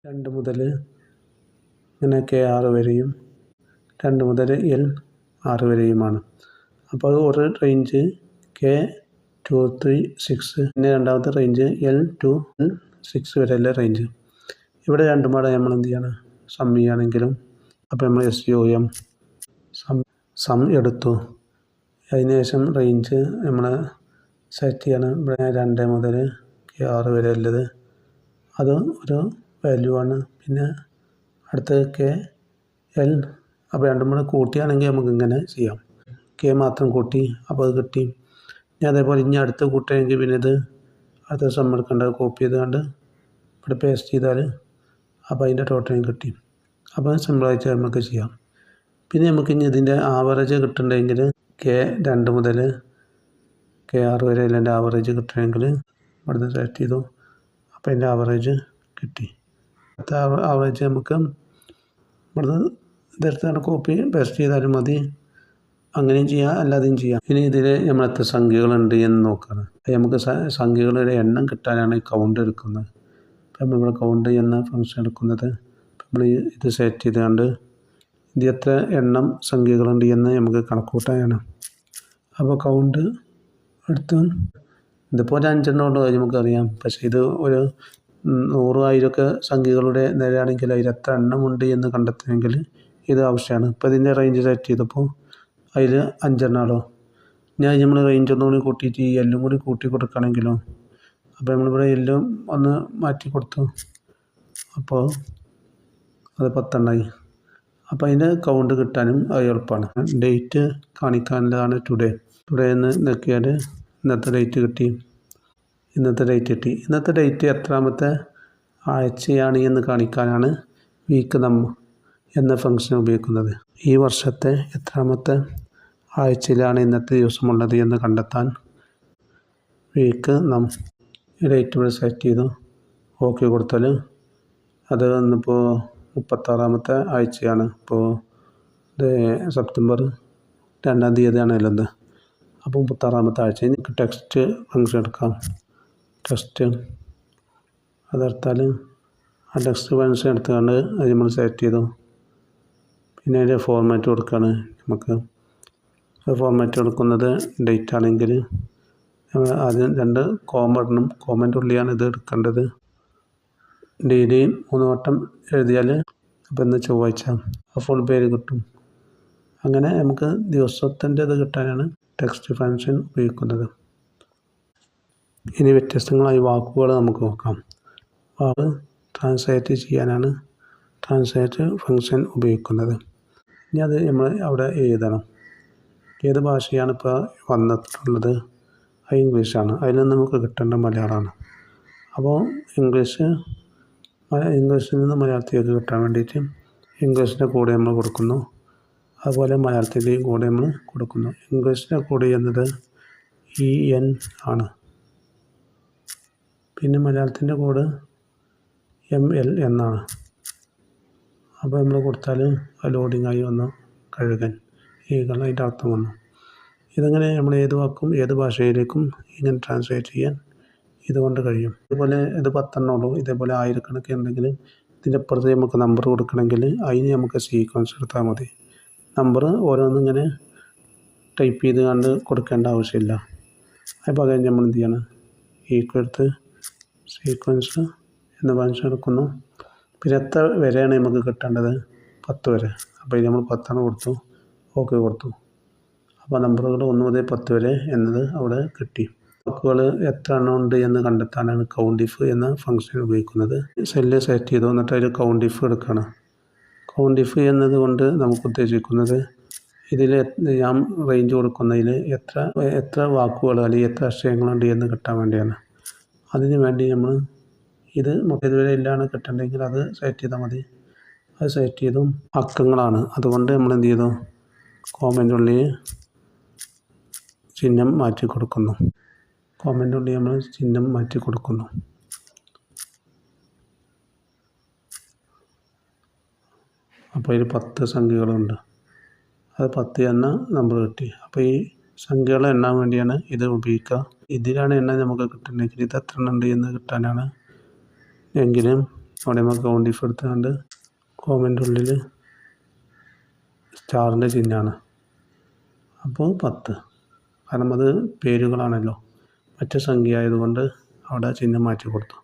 2 മുതൽ ഇങ്ങനെ K6 വരെയും 2 മുതൽ L6 വരെയുമാണ്. അപ്പോൾ അത് ഒരു റേഞ്ച് K236, പിന്നെ രണ്ടാമത്തെ റേഞ്ച് L2 L6 വരെയുള്ള റേഞ്ച്. ഇവിടെ രണ്ടും പാടെ നമ്മൾ എന്ത് ചെയ്യണം, സം ചെയ്യുകയാണെങ്കിലും അപ്പോൾ നമ്മൾ സം എടുത്തു. അതിനുശേഷം റേഞ്ച് നമ്മൾ സെറ്റ് ചെയ്യണം. ഇവിടെ 2 മുതൽ K6 വരെ ഉള്ളത് അത് ഒരു വാല്യൂ ആണ്. പിന്നെ അടുത്തത് KL. അപ്പോൾ രണ്ടും കൂടെ കൂട്ടിയാണെങ്കിൽ നമുക്ക് ഇങ്ങനെ ചെയ്യാം. K മാത്രം കൂട്ടി അപ്പോൾ അത് കിട്ടി. ഇനി അതേപോലെ ഇനി അടുത്ത് കൂട്ടുകയാണെങ്കിൽ പിന്നെ ഇത് അടുത്ത സം എടുക്കേണ്ടത് കോപ്പി ചെയ്ത് കണ്ട് ഇവിടെ പേസ്റ്റ് ചെയ്താൽ അപ്പോൾ അതിൻ്റെ ടോട്ടലും കിട്ടി. അപ്പോൾ സിമ്പിളായിട്ട് നമുക്ക് ചെയ്യാം. പിന്നെ നമുക്ക് ഇനി ഇതിൻ്റെ ആവറേജ് കിട്ടണമെങ്കിൽ K2 മുതൽ K6 വരെ അതിൻ്റെ ആവറേജ് കിട്ടണമെങ്കിൽ ഇവിടുന്ന് സെലക്ട് ചെയ്തു. അപ്പോൾ അതിൻ്റെ ആവറേജ് കിട്ടി. അടുത്ത ആവറേജ് നമുക്ക് ഇവിടുന്ന് ഇതെടുത്താണ് കോപ്പി പേസ്റ്റ് ചെയ്താലും മതി. അങ്ങനെയും ചെയ്യാം, അല്ലാതെയും ചെയ്യാം. ഇനി ഇതിൽ നമ്മൾ എത്ര സംഖ്യകളുണ്ട് എന്ന് നോക്കണം. നമുക്ക് സംഖ്യകളുടെ എണ്ണം കിട്ടാനാണ് ഈ കൗണ്ട് എടുക്കുന്നത്. അപ്പോൾ നമ്മളിവിടെ കൗണ്ട് എന്ന ഫംഗ്ഷൻ എടുക്കുന്നത്. നമ്മൾ ഇത് സെറ്റ് ചെയ്തുകൊണ്ട് ഇത് എത്ര എണ്ണം സംഖ്യകളുണ്ട് എന്ന് നമുക്ക് കണക്കൂട്ടാനാണ്. അപ്പോൾ കൗണ്ട് എടുത്ത് ഇതിപ്പോൾ ഒരു 5 എണ്ണം കൊണ്ട് നമുക്കറിയാം. പക്ഷേ ഇത് ഒരു 100, 1000 സംഖ്യകളുടെ നിലയാണെങ്കിൽ അതിൽ എത്ര എണ്ണമുണ്ട് എന്ന് കണ്ടെത്തണമെങ്കിൽ ഇത് ആവശ്യമാണ്. ഇപ്പോൾ ഇതിൻ്റെ റേഞ്ച് സെറ്റ് ചെയ്തപ്പോൾ അതിൽ 5 എണ്ണമാണല്ലോ. ഞാൻ നമ്മൾ റേഞ്ച് ഒന്നുകൂടി കൂട്ടിയിട്ട് ഈ എല്ലും കൂടി കൂട്ടി കൊടുക്കുകയാണെങ്കിലോ, അപ്പോൾ നമ്മളിവിടെ എല്ലും ഒന്ന് മാറ്റി കൊടുത്തു. അപ്പോൾ അത് 10 എണ്ണമായി. അപ്പോൾ അതിൻ്റെ കൗണ്ട് കിട്ടാനും അത് എളുപ്പമാണ്. ഡേറ്റ് കാണിക്കാനുള്ളതാണ് ടുഡേ എന്ന് നോക്കിയാൽ ഇന്നത്തെ ഡേറ്റ് കിട്ടി. ഇന്നത്തെ ഡേറ്റ് എത്രാമത്തെ ആഴ്ചയാണ് എന്ന് കാണിക്കാനാണ് വീക്ക് എന്ന ഫംഗ്ഷൻ ഉപയോഗിക്കുന്നത്. ഈ വർഷത്തെ എത്രാമത്തെ ആഴ്ചയിലാണ് ഇന്നത്തെ ദിവസമുള്ളത് എന്ന് കണ്ടെത്താൻ വീക്ക് ഡേറ്റ് ഇവിടെ സെറ്റ് ചെയ്തു ഓക്കെ കൊടുത്താൽ അത് ഇന്നിപ്പോൾ 36ാമത്തെ ആഴ്ചയാണ്. ഇപ്പോൾ ഇത് സെപ്റ്റംബർ 2-ാം തീയതിയാണ് ഉള്ളത്. അപ്പോൾ 36ാമത്തെ ആഴ്ച. എനിക്ക് ടെക്സ്റ്റ് ഫംഗ്ഷൻ എടുക്കാം. ടെക്സ്റ്റ് അതെടുത്താൽ ആ ടെക്സ്റ്റ് ഫംഗ്ഷൻ എടുത്തുകൊണ്ട് അത് നമ്മൾ സെറ്റ് ചെയ്തു. പിന്നെ അതിൻ്റെ ഫോർമാറ്റ് കൊടുക്കുകയാണ്. നമുക്ക് ഫോർമാറ്റ് കൊടുക്കുന്നത് ഡേറ്റ് ആണെങ്കിൽ നമ്മൾ ആദ്യം 2 കോമ ഇടണം. കോമൻ്റെ ഉള്ളിലാണ് ഇത് എടുക്കേണ്ടത്. ഡെയിലി 3 വട്ടം എഴുതിയാൽ അപ്പോൾ ഇന്ന് ചൊവ്വാഴ്ച ആ ഫുൾ പേര് കിട്ടും. അങ്ങനെ നമുക്ക് ദിവസത്തിൻ്റെ ഇത് കിട്ടാനാണ് ടെക്സ്റ്റ് ഫംഗ്ഷൻ ഉപയോഗിക്കുന്നത്. ഇനി വ്യത്യസ്തങ്ങളായ വാക്കുകൾ നമുക്ക് നോക്കാം. വാക്ക് ട്രാൻസ്ലേറ്റ് ചെയ്യാനാണ് ട്രാൻസ്ലേറ്റ് ഫംഗ്ഷൻ ഉപയോഗിക്കുന്നത്. ഇനി അത് നമ്മൾ അവിടെ എഴുതണം. ഏത് ഭാഷയാണ് ഇപ്പോൾ വന്നിട്ടുള്ളത്? അത് ഇംഗ്ലീഷാണ്. അതിൽ നിന്ന് നമുക്ക് കിട്ടേണ്ട മലയാളമാണ്. അപ്പോൾ ഇംഗ്ലീഷിൽ നിന്ന് മലയാളത്തിലേക്ക് കിട്ടാൻ വേണ്ടിയിട്ട് ഇംഗ്ലീഷിൻ്റെ കൂടെ നമ്മൾ കൊടുക്കുന്നു. അതുപോലെ മലയാളത്തിൻ്റെയും കൂടെ നമ്മൾ കൊടുക്കുന്നു. ഇംഗ്ലീഷിൻ്റെ കൂടെ എന്നത് EN ആണ്. പിന്നെ മലയാളത്തിൻ്റെ കൂടെ ML എന്നാണ്. അപ്പോൾ നമ്മൾ കൊടുത്താൽ ലോഡിങ്ങായി വന്നു കഴുകൻ അതിൻ്റെ അർത്ഥം വന്നു. ഇതങ്ങനെ നമ്മൾ ഏത് വാക്കും ഏത് ഭാഷയിലേക്കും ഇങ്ങനെ ട്രാൻസ്ലേറ്റ് ചെയ്യാൻ ഇതുകൊണ്ട് കഴിയും. ഇതുപോലെ ഇത് 10 എണ്ണമുള്ളൂ. ഇതേപോലെ ആയിരക്കണക്കിന് ഉണ്ടെങ്കിൽ ഇതിൻ്റെ അപ്പുറത്ത് നമുക്ക് നമ്പർ കൊടുക്കണമെങ്കിൽ അതിന് നമുക്ക് സീക്വൻസ് എടുത്താൽ മതി. നമ്പർ ഓരോന്നും ഇങ്ങനെ ടൈപ്പ് ചെയ്ത് കണ്ട് കൊടുക്കേണ്ട ആവശ്യമില്ല. അപ്പോൾ അത് നമ്മൾ എന്ത് ചെയ്യണം, എടുത്ത് സീക്വൻസ് എന്ന ഫംഗ്ഷൻ എടുക്കുന്നു. പിന്നെ എത്ര വരെയാണ് നമുക്ക് കിട്ടേണ്ടത്? 10 വരെ. അപ്പോൾ ഇത് നമ്മൾ 10 കൊടുത്തു, ഓക്കെ കൊടുത്തു. അപ്പോൾ നമ്പറുകൾ 1 മുതൽ 10 വരെ എന്നത് അവിടെ കിട്ടി. വാക്കുകൾ എത്ര എണ്ണം ഉണ്ട് എന്ന് കണ്ടെത്താനാണ് കൗണ്ട് ഇഫ് എന്ന ഫംഗ്ഷൻ ഉപയോഗിക്കുന്നത്. സെല്ല് സെറ്റ് ചെയ്തു, എന്നിട്ട് അതിൽ കൗണ്ട് ഇഫ് എടുക്കണം. കൗണ്ട് ഇഫ് എന്നത് കൊണ്ട് നമുക്ക് ഉദ്ദേശിക്കുന്നത് ഇതിൽ ഞാൻ റേഞ്ച് കൊടുക്കുന്നതിൽ എത്ര വാക്കുകൾ അല്ലെങ്കിൽ എത്ര അക്ഷരങ്ങളുണ്ട് എന്ന് കിട്ടാൻ വേണ്ടിയാണ്. അതിന് വേണ്ടി നമ്മൾ ഇത് ഇതുവരെ ഇല്ലാണ് കിട്ടണമെങ്കിൽ അത് സെറ്റ് ചെയ്താൽ മതി. അത് സെറ്റ് ചെയ്തും അക്കങ്ങളാണ്. അതുകൊണ്ട് നമ്മൾ എന്ത് ചെയ്തു, കോമൻ്റെ ഉള്ളിൽ ചിഹ്നം മാറ്റി കൊടുക്കുന്നു. കോമൻ്റെ ഉള്ളിൽ നമ്മൾ ചിഹ്നം മാറ്റി കൊടുക്കുന്നു. അപ്പോൾ ഇതിൽ 10 സംഖ്യകളുണ്ട്. അത് 10 എന്ന നമ്പർ കിട്ടി. അപ്പോൾ ഈ സംഖ്യകളെ എണ്ണാൻ വേണ്ടിയാണ് ഇത് ഉപയോഗിക്കുക. ഇതിലാണ് എണ്ണ നമുക്ക് കിട്ടുന്നതെങ്കിൽ ഇത് എത്ര എണ്ണം ഉണ്ട് എന്ന് കിട്ടാനാണ്. എങ്കിലും അവിടെ നമ്മൾ കൗണ്ട് ഇഫ് എടുത്തുകൊണ്ട് കോമൻ്റെ ഉള്ളിൽ സ്റ്റാറിൻ്റെ ചിഹ്നമാണ്. അപ്പോൾ 10. കാരണം അത് പേരുകളാണല്ലോ, മറ്റു സംഖ്യ ആയതുകൊണ്ട് അവിടെ ചിഹ്നം മാറ്റി കൊടുത്തു.